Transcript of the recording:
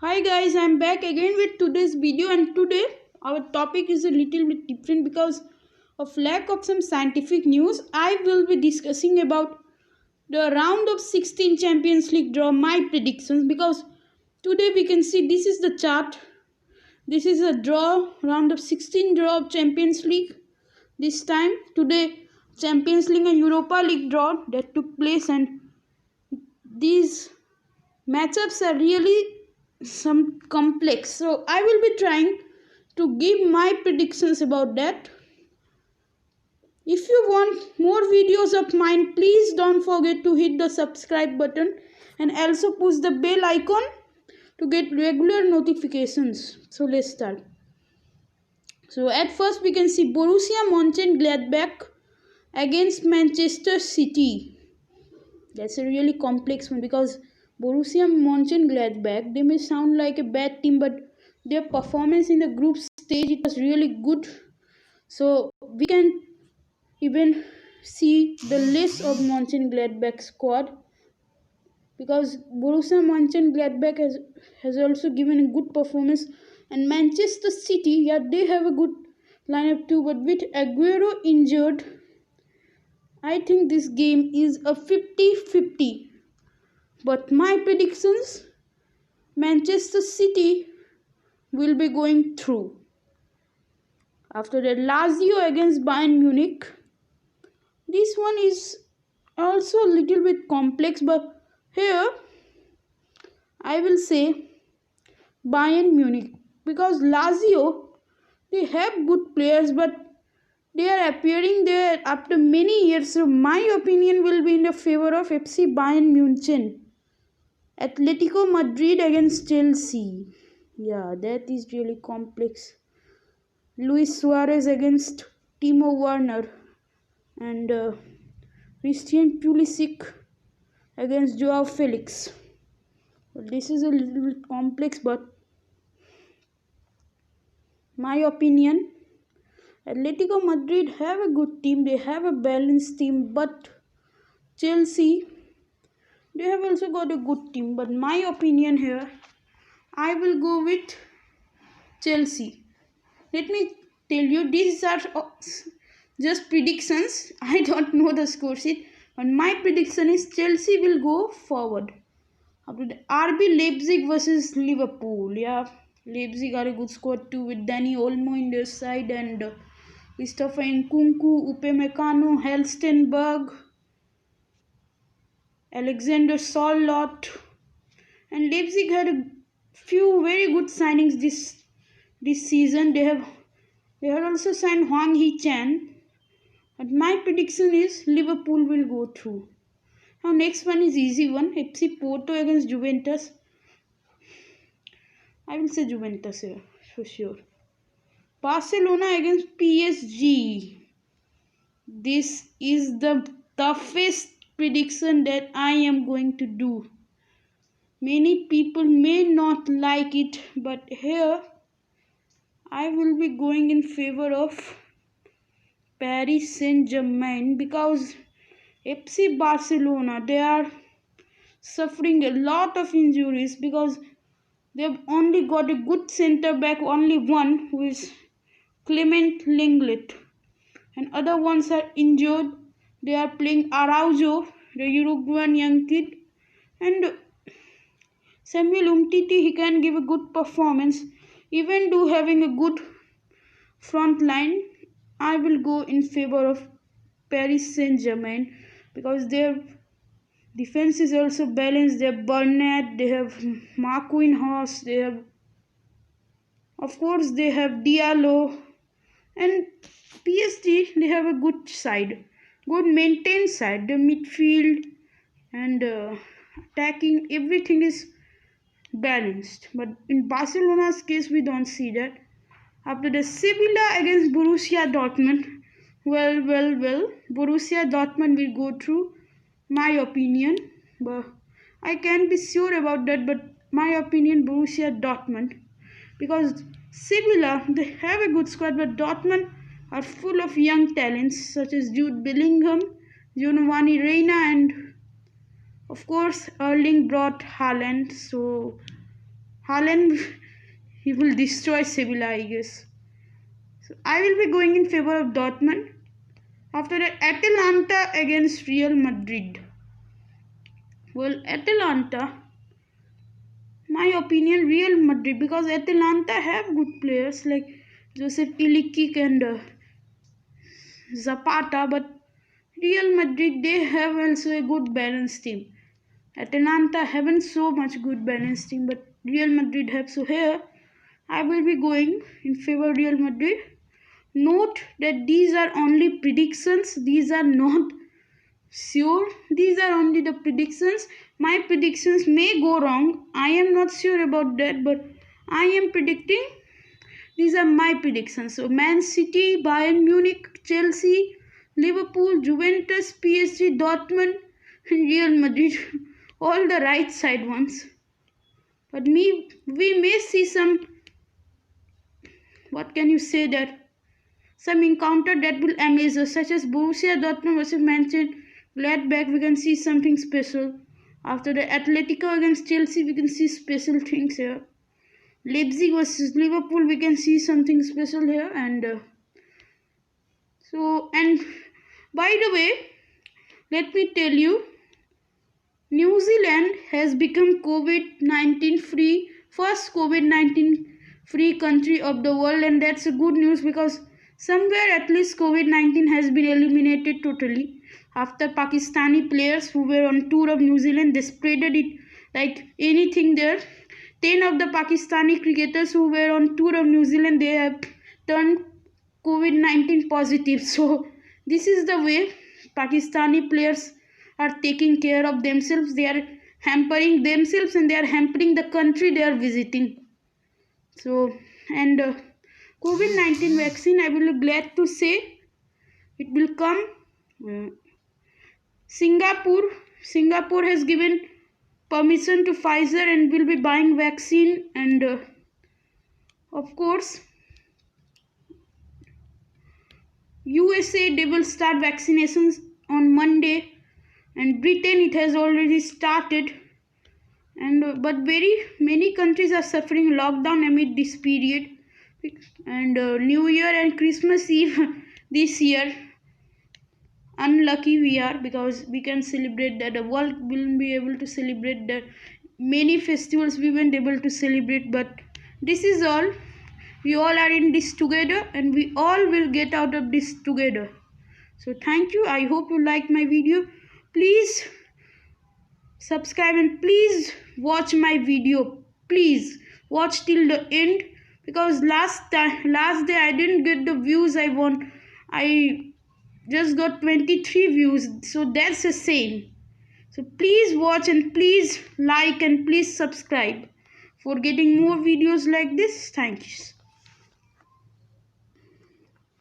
Hi guys, I'm back again with today's video, and today our topic is a little bit different because of lack of some scientific news. I will be discussing about the round of 16 Champions League draw, my predictions, because today we can see this is the chart. This is a draw, round of 16 draw of Champions League. This time today Champions League and Europa League draw that took place, and these matchups are really some complex, so I will be trying to give my predictions about that. If you want more videos of mine, please don't forget to hit the subscribe button and also push the bell icon to get regular notifications. So let's start. So at first we can see Borussia Mönchengladbach against Manchester City. That's a really complex one because Borussia Mönchengladbach, they may sound like a bad team, but their performance in the group stage, it was really good. So we can even see the list of Mönchengladbach squad because Borussia Mönchengladbach has also given a good performance, and Manchester City, yeah, they have a good lineup too, but with Aguero injured, I think this game is a 50-50. But my predictions, Manchester City will be going through. After that, Lazio against Bayern Munich. This one is also a little bit complex, but here I will say Bayern Munich because Lazio, they have good players, but they are appearing there after many years. So my opinion will be in the favor of FC Bayern Munich. Atletico Madrid against Chelsea. Yeah, that is really complex. Luis Suarez against Timo Werner, and Christian Pulisic against Joao Felix. Well, this is a little bit complex, but my opinion, Atletico Madrid have a good team. They have a balanced team, but Chelsea, they have also got a good team. But my opinion here, I will go with Chelsea. Let me tell you, these are just predictions. I don't know the score sheet, but my prediction is Chelsea will go forward. After the RB Leipzig versus Liverpool. Yeah, Leipzig are a good squad too with Danny Olmo in their side, and Christopher Nkunku, Upamecano, Halstenberg, Alexander Sørloth, and Leipzig had a few very good signings this season. They have also signed Hwang Hee-chan. But my prediction is Liverpool will go through. Now next one is easy one. FC Porto against Juventus. I will say Juventus here for sure. Barcelona against PSG. This is the toughest prediction that I am going to do. Many people may not like it, but here I will be going in favor of Paris Saint-Germain because FC Barcelona, they are suffering a lot of injuries because they've only got a good centre back, only one, who is Clement Lenglet, and other ones are injured. They are playing Araujo, the Uruguayan young kid, and Samuel Umtiti. He can give a good performance, even though having a good front line. I will go in favor of Paris Saint-Germain because their defense is also balanced. They have Burnett, they have Marquinhos, they have, of course, they have Diallo, and PSG. They have a good side, good maintained side. The midfield and attacking, everything is balanced. But in Barcelona's case, we don't see that. After the Sevilla against Borussia Dortmund, well, Borussia Dortmund will go through, my opinion. But I can't be sure about that, but my opinion, Borussia Dortmund. Because Sevilla, they have a good squad, but Dortmund are full of young talents such as Jude Bellingham, Giovanni Reina, and of course Erling Braut Haaland. So Haaland, he will destroy Sevilla, I guess. So I will be going in favor of Dortmund. After that, Atalanta against Real Madrid. Well, Atalanta, my opinion, Real Madrid, because Atalanta have good players like Joseph Ilikic and Zapata, but Real Madrid, they have also a good balanced team. Atalanta haven't so much good balanced team, but Real Madrid have. So here, I will be going in favor of Real Madrid. Note that these are only predictions. These are not sure. These are only the predictions. My predictions may go wrong. I am not sure about that, but I am predicting. These are my predictions. So Man City, Bayern Munich, Chelsea, Liverpool, Juventus, PSG, Dortmund, and Real Madrid. All the right side ones. But we may see some, what can you say, that some encounter that will amaze us, such as Borussia Dortmund versus Manchester Gladbach. We can see something special. After the Atletico against Chelsea, we can see special things here. Leipzig versus Liverpool, we can see something special here. And by the way, let me tell you, New Zealand has become COVID-19 free, first COVID-19 free country of the world, and that's a good news because somewhere at least COVID-19 has been eliminated totally. After Pakistani players who were on tour of New Zealand, they spreaded it like anything there. 10 of the Pakistani cricketers who were on tour of New Zealand, they have turned COVID-19 positive. So this is the way Pakistani players are taking care of themselves. They are hampering themselves and they are hampering the country they are visiting. So, and COVID-19 vaccine, I will be glad to say it will come. Singapore has given permission to Pfizer and will be buying vaccine, and of course USA, they will start vaccinations on Monday, and Britain, it has already started, and but very many countries are suffering lockdown amid this period, and New Year and Christmas Eve this year, unlucky we are, because we can celebrate that. The world will be able to celebrate that. Many festivals we weren't able to celebrate, but this is all. We all are in this together, and we all will get out of this together. So thank you. I hope you like my video. Please subscribe and please watch my video. Please watch till the end, because last day I didn't get the views I want. I just got 23 views, so that's a shame. So please watch and please like and please subscribe for getting more videos like this. Thank you.